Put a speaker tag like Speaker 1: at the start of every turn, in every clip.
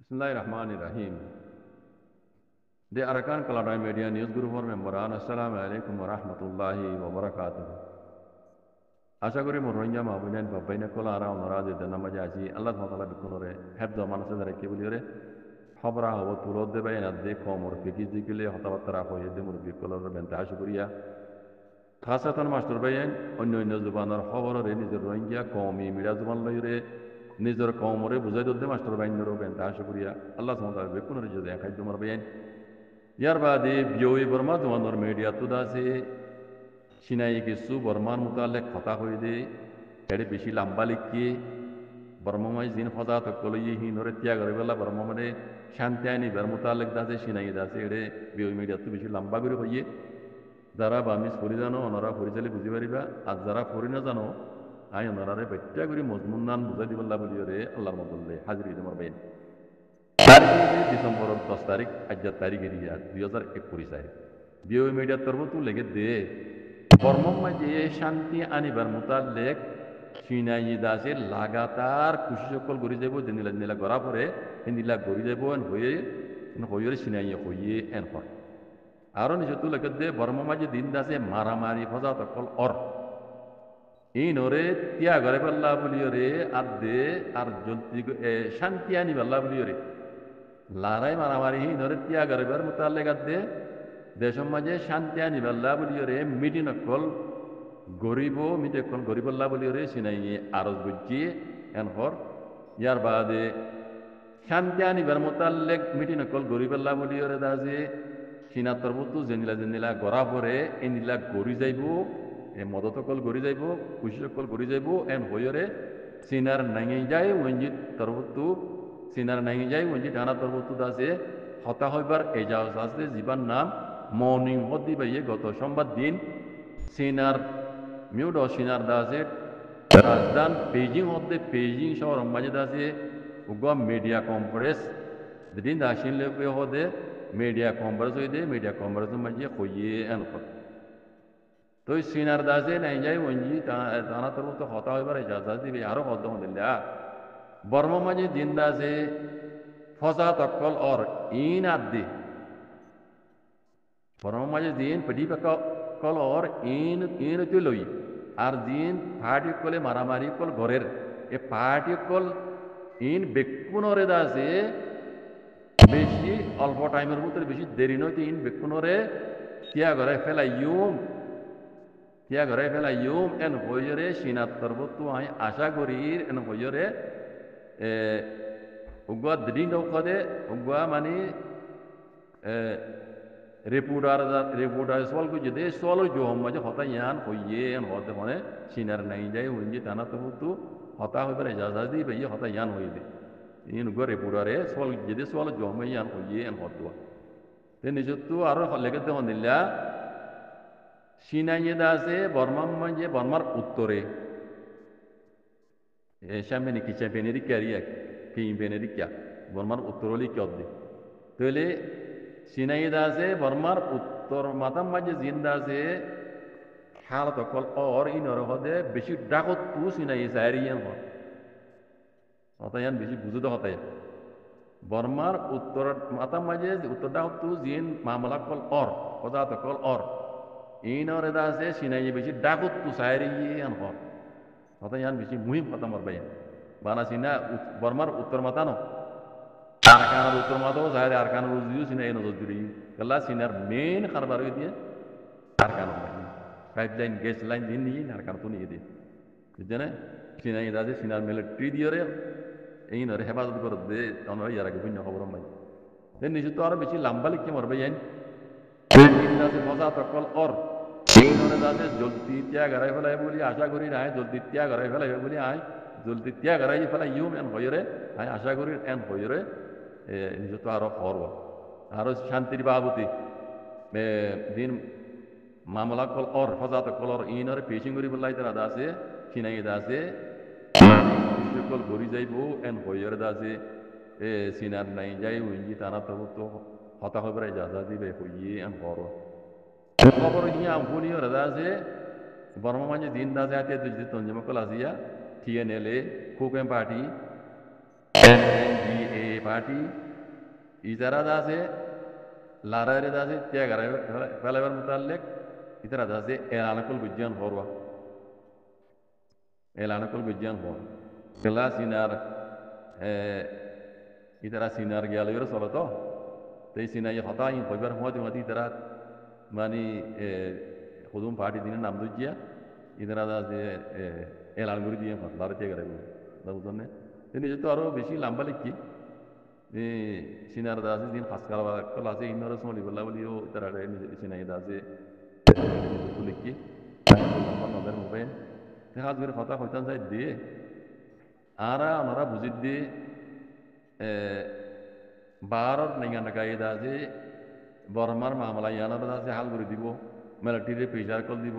Speaker 1: Bismillahirrahmanirrahim. The Arakan Kaladai Media News Group for Memberan. Assalamu alaikum warahmatullahi wabarakatuh. আশা করি মনোরঞ্জন মাহবুবেন বাবাইনে কলা আর ওনারা যে নামাজে আছি আল্লাহ তাআলা বিকুনরে হেফজ মানুষের দ্বারা কি বলিরে খবরা হব তুলত দেবে না দে কমর ফিকি জিকিলে হতাবার্তা হয়ে দে মুরব্বী কলর বেন্তা শুকরিয়া খাসাতান মাস্টার ভাইয়েন অন্য অন্য জুবানের খবরে নিজের রোহিঙ্গা কমি মিডিয়া জুবান লইরে নিজের কমরে বুঝাই দে মাস্টার ভাইয়ের বেন্তা শুকরিয়া আল্লাহ তাআলা বিকুনরে যদি খাদ্য মার ভাইয়েন ইয়ার বাদে বিওই বর্মা জুবানের মিডিয়া তুদাসে সিনাই কিছু বর্মার মোতালেক কথা হয়ে দে এড়ে বেশি লম্বা লিখিয়ে বর্মমাই জিন ফজা তকল হিনরে ত্যাগ করে বেলা বর্মমানে শান্তি আইনি বের মোতালেক দাসে সিনাই দাসে এড়ে বিও মিডিয়া তো বেশি লম্বা করে হইয়ে যারা বামিজ পড়ি জানো ওনারা পরিচালি বুঝি পারিবা আর যারা পড়ি না জানো আই ওনারারে বেট্টা করে মজমুন নান বুঝাই দিবল্লা বলি রে আল্লাহর মদল্লে হাজির তোমার বাইন তারিখ ডিসেম্বরের 10 তারিখ আজ্জার তারিখ এরিয়া 2021 তারিখ বিও মিডিয়ার তরফ তো লেগে দে বর্মম মাঝে শান্তি আনিবার মোতালেক সিনাই দাসে লাগাতার খুশি সকল গড়ি যাব যে নীলা নীলা গড়া পরে নীলা গড়ি যাব এন হয়ে হইরে সিনাই হইয়ে এন হয় আরো নিজে তো লেগে দে বর্মম মাঝে দিন দাসে মারামারি ফজা তকল অর এই নরে তিয়া ঘরে পাল্লা বলিও রে আর দে আর জলদি শান্তি আনি পাল্লা বলিও রে লড়াই মারামারি নরে তিয়া ঘরে বার মোতালেক আর দে দেশের মাঝে শান্তি আনি পাল্লা বলিও রে মিটিং অকল গরিব মিটেকল গরিবল্লা বলি রে সিনাই আরজ বুঝি এনহর ইয়ার বাদে শান্তি আনিবার মোতালেক মিটিং অকল গরিবল্লা বলি রে দাজে সিনা তরবতু জেনিলা গড়া পরে এই নীলা গড়ি যাইব এ মদত কল গড়ি যাইব খুশি কল গড়ি যাইব এন হইরে সিনার নাঙি যায় মঞ্জিত তরবতু সিনার নাঙি যায় মঞ্জিত ডানা তরবতু দাজে হতা হইবার এজাজ আছে জীবন নাম মর্নিং হদি বাইয়ে গত সোমবার দিন সিনার মিউড সিনার দাসে রাজধান বেজিং হতে বেজিং শহর মাঝে দাসে উগা মিডিয়া কনফারেন্স দিন দাসিন লেপে হতে মিডিয়া কনফারেন্স হইতে মিডিয়া কনফারেন্স মাঝে কইয়ে এনকর তো সিনার দাসে নাই যাই ওঞ্জি তানা তোর তো হতা হইবার ইজাজত দিবে আরো হত হদিল্লা বর্মা মাঝে দিন দাসে ফসা তকল অর ইন আদি বর্মা মাঝে দিন পেটি কল অর ইন ইন তুই আর দিন পার্টি কলে মারামারি কল ঘরের এ পার্টি কল ইন বেকুনরে দাসে বেশি অল্প টাইমের ভিতরে বেশি দেরি নয় ইন বেকুনরে তিয়া ঘরে ফেলাই ইউম এন হইরে সিনাত তরবতু আই আশা করি এন হইরে উগুয়া দিন দে উগুয়া মানে রেপুটার সল কু যদি সল জোহম মাঝে হতা ইয়ান হইয়ে এন হতে মানে সিনার নাই যায় উঞ্জি টানা তবু হতা হইবার এজাজত দি ভাই হতা ইয়ান হই দে ইন গো রেপুটারে সল যদি সল জোহম ইয়ান হইয়ে এন হতোয়া তে নিজত্তু আরো লেগে দে হনিল্লা সিনাই দাসে বর্মার মাঝে বর্মার উত্তরে সামনে কি বেনেরিকা রিয়া কি বেনেরিকা বর্মার উত্তরলি কি অব্দি তাহলে সিনাই দাসে বর্মার উত্তর মাতাম মাঝে জিন্দা আছে হালত অকল অর ইনর হদে বেশি ডাকত তু সিনাই সাইরিয়ান হত হতায়ান বেশি বুঝতে হতায় বর্মার উত্তর মাতাম মাঝে উত্তর ডাকত তু জিন মামলা কল অর পদাত কল অর ইনর দাসে সিনাই বেশি ডাকত তু সাইরিয়ান হত হতায়ান বেশি মুহিম হতাম বায়ান বানা সিনা বর্মার উত্তর মাতানো আরকানের উত্তর মাতাও যায় আরকানের উজদিও সিনা এই নজর জুড়ি গেলা সিনার মেন কারবার হয়ে দিয়ে আরকান পাইপলাইন গ্যাস লাইন দিন নিয়ে আরকান তো নিয়ে দিয়ে বুঝছে না সিনাই দাজে সিনার মিলিটারি দিয়ে রে এই নরে হেফাজত করে দে আমরা ইয়ার আগে ভিন্ন খবর মাই নিজে তো আরো বেশি লম্বা লিখে মরবে যাই দাসে মজা তকল অর এই নরে দাজে জলদি ত্যাগ হারাই ফেলাই বলি আশা করি না জলদি ত্যাগ হারাই ফেলাই বলি আয় জলদি ত্যাগ হারাই ফেলাই ইউম এন হইরে আয় আশা করি এন হইরে নিজে তো আরো হরব আরো শান্তির বাবতি দিন মামলা কল অর ফজাত কলর ইনরে পেশিং করি বলাই তারা দাসে সিনাই দাসে কল গড়ি যাইব এন হইরে দাসে সিনার নাই যাই উইঞ্জি তারা তবু তো হতা হইবার ইজাজত দিবে হইয়ে এন হর খবর হিয়া আমফুনিও দাসে বর্মা মাঝে দিন দাসে হাতে তঞ্জমা কল আসিয়া TNLA কুকেম পার্টি পার্টি ইজারা দাসে লারারে দাসে ত্যাগারে ফেলাবার মোতালেক ইতারা দাসে এলানকল গুজ্জান হরওয়া এলানকল গুজ্জান হর কেলা সিনার ইতারা সিনার গিয়াল ইউরো চলো তো এই সিনাই হতা ইন হইবার হতে হতে ইতারা মানে খুদুম পার্টি দিনের নাম দুজিয়া ইতারা দাসে এলান করে দিয়ে লারে ত্যাগারে বুঝলেন তিনি যেহেতু আরো বেশি লম্বা লিখি সিনার দাসে দিন খাস কারবা কল আছে ইনরে সমলি বলা বলিও তারা সিনাই দাসে লিখি লম্বা নজর মোবাইল দেখা করে কথা হইতান যাই দিয়ে আরা ওনারা বুঝি দিয়ে বারত নেগান গায়ে দাসে বর্মার মামলা ইয়ানার দাসে হাল করে দিব মিলিটারি প্রেসার কল দিব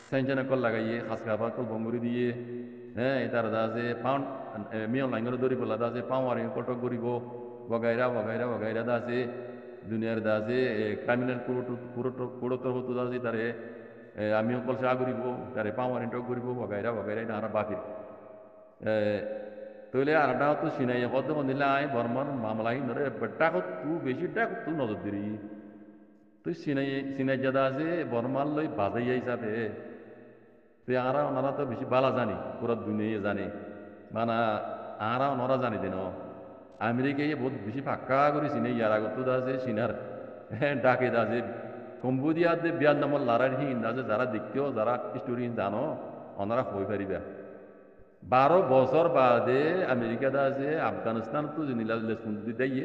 Speaker 1: সেঞ্চেন কল লাগাইয়ে খাস কারবা কল বঙ্গুরি দিয়ে হ্যাঁ তার দাসে পাউন্ড মিয়ন লাইনের দৌড়ি বলা দাসে পাওয়ার কটক করিব বগাইরা বগাইরা বগাইরা দাসে দুনিয়ার দাসে ক্রাইমিনাল কুড়োত্তর হতো দাসে তারে আমি অকল চা করিব তারে পাওয়ার ইন্টক করিব বগাইরা বগাইরা আর বাকির তৈলে আরটা তো সিনাই কত দিলে আই বর্মার মামলাই নরে বেটা তু বেশি ডাক তু নজর দিরি তুই সিনাই সিনাই জাদা আছে বর্মার লই বাজাই হিসাবে তুই আরা ওনারা তো বেশি বালা জানি পুরো দুনিয়া জানি মানে আরা ওনারা জানি দিন আমেরিকায় বহুত বেশি ফাঁকা করে চিনে ইয়ার আগত আছে সিনার ডাকে আছে কম্বোডিয়া যে বিয়ার নামত লারার হিন আছে যারা দেখতেও যারা স্টোরি জানো ওনারা হয়ে পারিবা 12 বছর বাদে আমেরিকা আছে আফগানিস্তান তো নীলা দেয়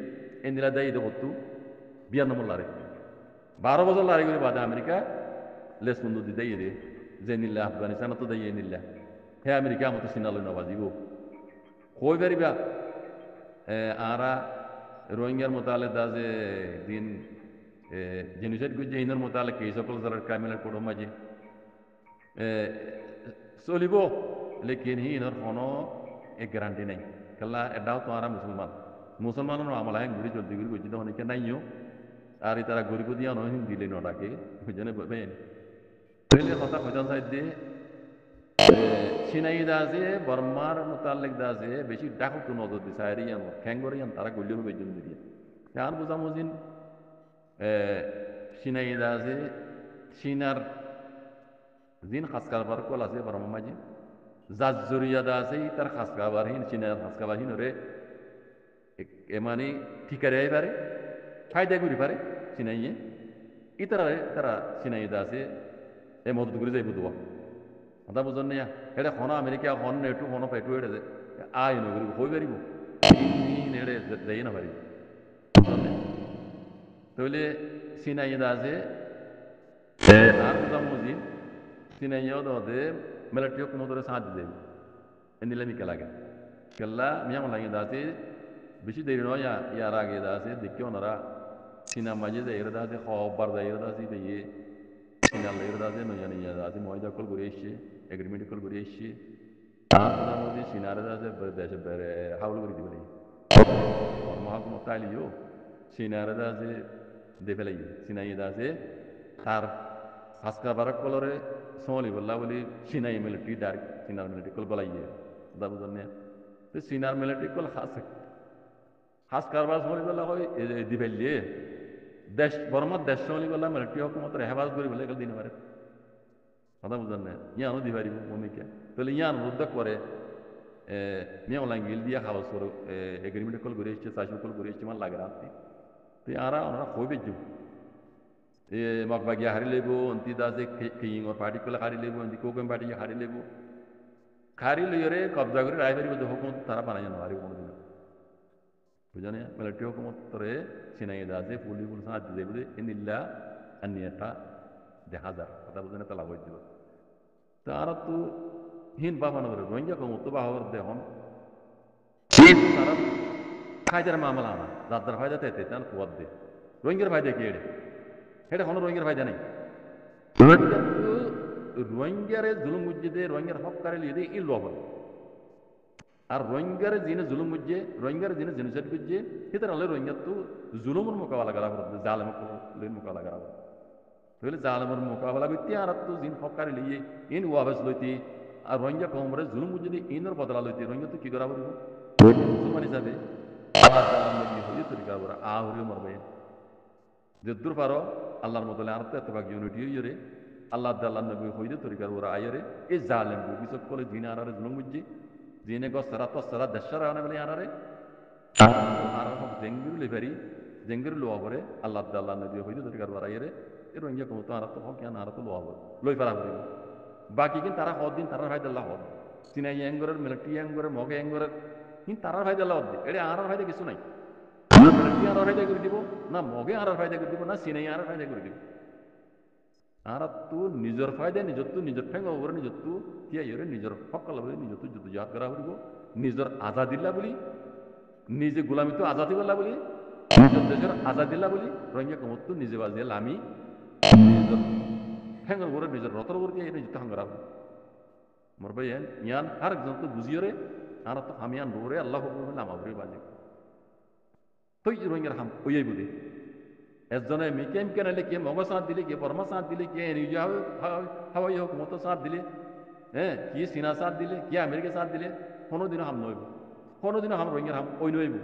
Speaker 1: এই নীলা দেয় হতো বিয়ার নামত লারে 12 বছর লারে করে বাদে আমেরিকা লেস বন্ধু দেয় রে যে নীলা আফগানিস্তান তো দেয় নীলা হে আমেরিকা মতো সিনালয় নবাজিব হয়ে পারিবা আরা রোহিঙ্গার মোতালেক আছে দিন জেনুসাইড গুজে ইনের মোতালেক এই সকল যারা ক্রাইমিনাল কোড মাঝে চলিব লেকিন হি ইনর কোনো এক গ্যারান্টি নাই কেলা এটাও তো আরা মুসলমানের আমলা হ্যাঁ ঘুরি জলদি ঘুরি বুঝতে অনেকে নাইও আর তারা গরিব দিয়া নয় দিলে নটাকে বুঝনে বেন কথা হইতান সাইড দিয়ে সিনাই দাসে বর্মার মোতালেক দাসে বেশি ডাক তো নজর দিছে আর ইয়ান খ্যাঙ্গর ইয়ান তারা গলিও বেজন দিয়ে আর বুঝামুজিন সিনাই দাসে সিনার দিন খাসকারবার কল আছে বর্মা মাঝি যার জরিয়া দাসে তার খাসকাবার হিন সিনার খাসকাবার হিন রে মানে ঠিকারে পারে ফায়দা করি পারে সিনাইয়ে ইতারা তারা সিনাই দাসে এ মদত করে যাইব দেওয়া কথা বুঝন না এটা হন আমেরিকা হন নেটু হন পেটু এটা আয় নগরী হয়ে পারিব এড়ে যাই না পারিব তাহলে সিনাই আছে আর মুজিন সিনাইও দে মিলিটারি কুমতরে সাহায্য দেবে এনিলামি লাগে কেল্লা মিয়া লাগে দাসে বেশি দেরি নয় ইয়ার আগে দাসে দেখি ওনারা সিনা মাঝে যাই দাসে খবর যাই দাসে দিয়ে সিনাল দাসে নয়া নিয়া দাসে ময়দা কল করে এসছে এগ্রিমেন্ট কল করে এসছি মধ্যে সিনারে দেশে হাউল করে দিবে মহাকুম তাইলিও সিনারে আছে দেবে লাগি সিনাই আছে তার হাসকা বারক কলরে সোলি বললা বলি সিনাই মিলিটারি ডাইরেক্ট সিনার মিলিটারি কল বলাইয়ে দা বুঝলেন তো সিনার মিলিটারি কল হাস কারবার সোলি বললা হয় দিবেলিয়ে দেশ বর্মার দেশ সোলি বললা মিলিটারি হকুমতের হেফাজত করি বলে দিন পারে কথা বুঝলেন না ইয়ানো দি পারিব ভূমিকা তাহলে ইয়ান রুদ্ধ করে মিয়া লাঙ্গিল দিয়া হাউস করে এগ্রিমেন্ট কল করে এসছে চাষি কল করে এসছে মানে লাগে রাখতে তো আরা ওনারা কই বেজু মকবাগিয়া হারি লেবো অন্তি দাসে কিংর পার্টি কলে হারি লেবো অন্তি কোকেম পার্টি হারি লেবো খারি লইরে কবজা করে রায় পারিব হুকুমত তারা বানাই না হারি কোনোদিন বুঝা না মিলিটারি হুকুমত তরে সিনাই দাসে পুলিশ পুলিশ সাহায্য দেবে ইনিল্লা আনিয়াটা দেখা যায় কথা বুঝে তালা বই দিল তারা তো হিন বাবানো করে রোহিঙ্গা কমতো বাবার দেখুন তারা ফায়দার মামলা আনা যার ফায়দা তেতে তার কুয়াদ দে রোহিঙ্গার ফায়দা কি এড়ে এটা কোনো রোহিঙ্গার ফায়দা নেই রোহিঙ্গারে জুলুম বুঝে রোহিঙ্গার হক কারে লিয়ে দিয়ে ইল লবণ আর রোহিঙ্গারে যিনি জুলুম বুঝে রোহিঙ্গার যিনি জেনোসাইড বুঝে সেটার হলে রোহিঙ্গার তো জুলুমের মোকাবেলা করা করতে জালেমের মোকাবেলা করা করতে তাহলে জালেমের মোকাবেলা করতে আর তো জিন হকারে লিয়ে ইন ওয়াবেস লইতে আর রোহিঙ্গা কমরে জুলুম বুঝে ইনের বদলা লইতে রোহিঙ্গা তো কি করা পারব মুসলমান হিসাবে আল্লাহ তাআলা নবী হইয়ে তরিকা ওরা আহরি মরবে যদ্দুর পারো আল্লাহর মতলে আর তো এতভাগ ইউনিটি হইরে আল্লাহ তাআলা নবী হইয়ে তরিকা ওরা আইরে এই জালেম বিচক কলে জিনে আরারে জুলুম বুঝি জিনে গসরা তসরা দেশরা আনে বলে আরারে আর হক জেঙ্গিরু লেভারি জেঙ্গিরু লোয়া করে আল্লাহ তাআলা নবী হইয়ে তরিকা ওরা আইরে এর ইয়া কম তো আর তো হক ইয়ান আর তো লোয়া করে লই পারা করিব বাকি কিন্তু তারা হদিন তারা ভাইদাল্লাহ হদ সিনাই অ্যাঙ্গরের মিলিটারি অ্যাঙ্গরের মগে অ্যাঙ্গরের কিন্তু তারার ভাইদাল্লাহ হদ এটা আর ভাইদা কিছু নাই না মিলিটারি আর ফায়দা করে দিব না মগে আর ফায়দা করে দিব না সিনাই আর ফায়দা করে দিব আর তো নিজের ফায়দা নিজের ঠেঙ্গ ওপরে নিজের তো কিয়া ইয়ে নিজের সকল বলে নিজের তো যুদ্ধ জাহাজ করা হইব নিজের আজাদিল্লা বলি নিজে গোলামি তো আজাদি বললা বলি নিজের দেশের আজাদিল্লা বলি রোহিঙ্গা কমত তো নিজে বাজিয়ে লামি নিজের ঠেঙ্গর উপরে নিজের রথর উপর দিয়ে নিজের হাঙ্গরা মোর ভাই ইয়ান আর একজন তো বুঝিও রে আর তো আমি আন রে আল্লাহ লামা বলে বাজি তুই রোহিঙ্গার হাম ওই বুঝি একজনে মিকেম কেনালে কে মগ সাঁত দিলে কে বর্মা সাঁত দিলে কে নিউজিয়া হাওয়াই হোক মতো সাঁত দিলে হ্যাঁ কি চীনা সাঁত দিলে কি আমেরিকা সাঁত দিলে কোনোদিনও হাম নইব কোনোদিনও হাম রোহিঙ্গার হাম ওই নইব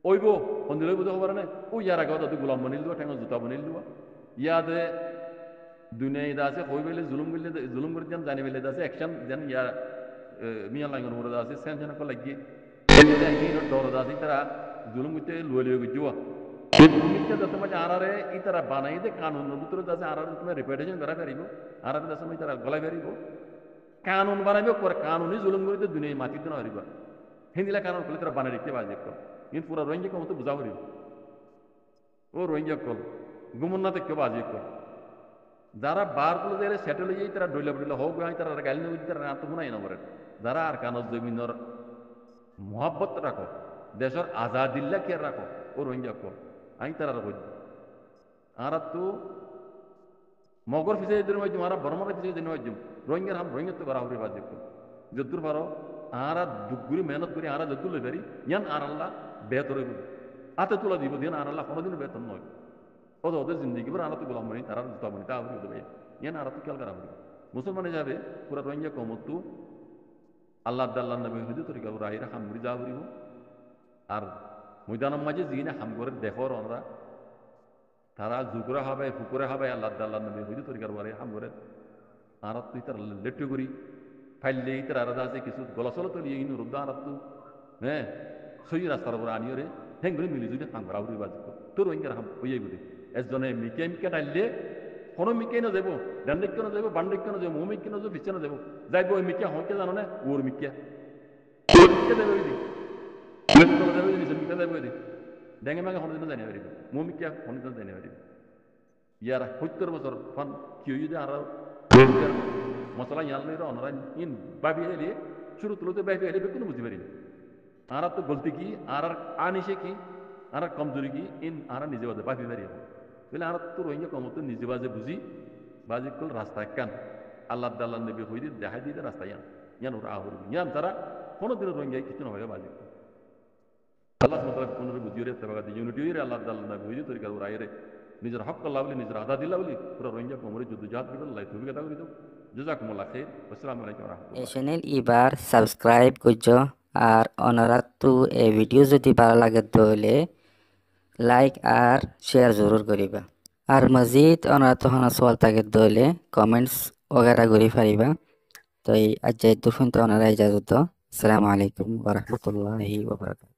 Speaker 1: ওইব সন্ধি লইব দেখো পারে না ও ইয়ার আগে তাদের গোলাম বনিল দিব ঠেঙৰ জোতা বনিল দিব ইয়াতে দুনিয়া ইদা আছে কই বেলে জুলুম করে যেন জানি বেলে আছে একশন যেন ইয়ার মিয়া লাইনের উপরে আছে সেন সেন কো লাগিয়ে ডর আছে তারা জুলুম করতে লুয়ে লুয়ে দিব ভূমিকা যত মাঝে আরারে ই তারা বানাই দে কানুনের ভিতরে যাচ্ছে আরারে তুমি রিপিটেশন করা পারিব আরারে যাচ্ছে মই তারা গলাই পারিব কানুন বানাইব করে কানুনই জুলুম করিতে দুনিয়া মাটিতে না পারিব হিন্দিলা কানুন করলে তারা বানাই রেখে বাজে কিন্তু পুরা রোহিঙ্গা কমতো বুঝা পারিব ও রোহিঙ্গা কল গুমন্নাতে কেউ বাজে কল যারা বার গুলো যারা সেটেল হয়ে তারা ডইলা বডিলা হোক তারা গালি নই তারা আত্মগুনাই না করে যারা আর কানত জমিনের মহাব্বত রাখো দেশের আজাদিল্লা কে রাখো ও রোহিঙ্গা কল আমি তারা রাখো আর তো মগর ফিসে দিন মাধ্যম আর বর্মার ফিসে দিন মাধ্যম রোহিঙ্গার হাম রোহিঙ্গা তো বারাবরি বাজে যদ্দুর পারো আর দুগুরি মেহনত করি আর যদ্দুর লই পারি ইয়ান আর আল্লাহ বেহতর হইব আতে তোলা দিব দিন আর আল্লাহ কোনোদিন বেতন নয় ওদের জিন্দগি পর আলাদা গোলাম বনি তারা জুতা বনি তা হইতে পারে ইয়ান আর তো খেয়াল করা হবে মুসলমানে যাবে পুরা রোহিঙ্গা কমতো আল্লাহ আল্লাহ নবী হইতে তরিকা রাইরা হামগুড়ি যা করিব আর ময়দানের মাঝে যিনি হাম করে দেখর আমরা তারা জুকরা হবে ফুকুরে হবে আল্লাহ আল্লাহ নবী হইতে তরিকার বারে হাম করে আর তুই তার লেট্টু করি ফাইলে তার আলাদা আছে কিছু গলাচল তো লিয়ে কিন্তু রুদ্দা আর তো হ্যাঁ সই রাস্তার উপরে আনিও রে হেঙ্গুলি মিলি যদি হাম করা উড়ি বাজিব তোর রোহিঙ্গার হাম ওই বুঝি এজনে মিকে মিকে টাইলে কোনো মিকে না যাব ডান্ডিক কেন যাব বান্ডিক কেন যাব মুমিক কেন যাব বিছানা যাব যাইব ওই মিকে হকে জানো না ওর মিকে যাবে ওই দি চলে যাবে নিচে মিকে যাবে ওই দি ডেঙ্গে মাঙ্গে হনে জানি পারিব মুমিকে হনে জানি পারিব ইয়ার 70 বছর ফান কি যদি আর মশলা ইয়াল লইরা অনরা ইন ভাবি এলি শুরু তুলতে ভাবি এলি কোনো বুঝি পারি আর তো গলতি কি আর আনিসে কি আর কমজোরি কি ইন আর নিজে বাজে ভাবি পারি তাহলে আর তো রোহিঙ্গা কমতো নিজে বাজে বুঝি বাজে কল রাস্তায় কান আল্লাহ আল্লাহ নবী হইদি দেখাই দিতে রাস্তায় ইয়ান ওরা আহর ইয়ান তারা কোনোদিনও রোহিঙ্গায় কিছু নয় বাজে আল্লাহ সুবহানাহু কোন বুঝিয়ে রে তবাগা ইউনিটি রে আল্লাহ আল্লাহ নবী হইদি তরিকা ওরা আইরে নিজের হক আল্লাহ বলি নিজের আদা দিল্লা বলি পুরো রোহিঙ্গা কোমরে যুদ্ধ জাহাজ বিকল আল্লাহ তুমি কথা করি দাও জাযাকুমুল্লাহ খাইর আসসালামু আলাইকুম ওয়া রাহমাতুল্লাহ
Speaker 2: এই চ্যানেল এবার সাবস্ক্রাইব করছো আর অনুরাগ তো এই ভিডিও যদি ভালো লাগে তাহলে লাইক আর শেয়ার জরুর করিবা আর মজিদ অনুরাগ তো হনা সওয়াল থাকে তাহলে কমেন্টস वगैरह করি পারিবা তো এই আজ দুফুন তো অনুরাগ ইজাজত দাও আসসালামু আলাইকুম ওয়া রাহমাতুল্লাহি ওয়া বারাকাতুহু।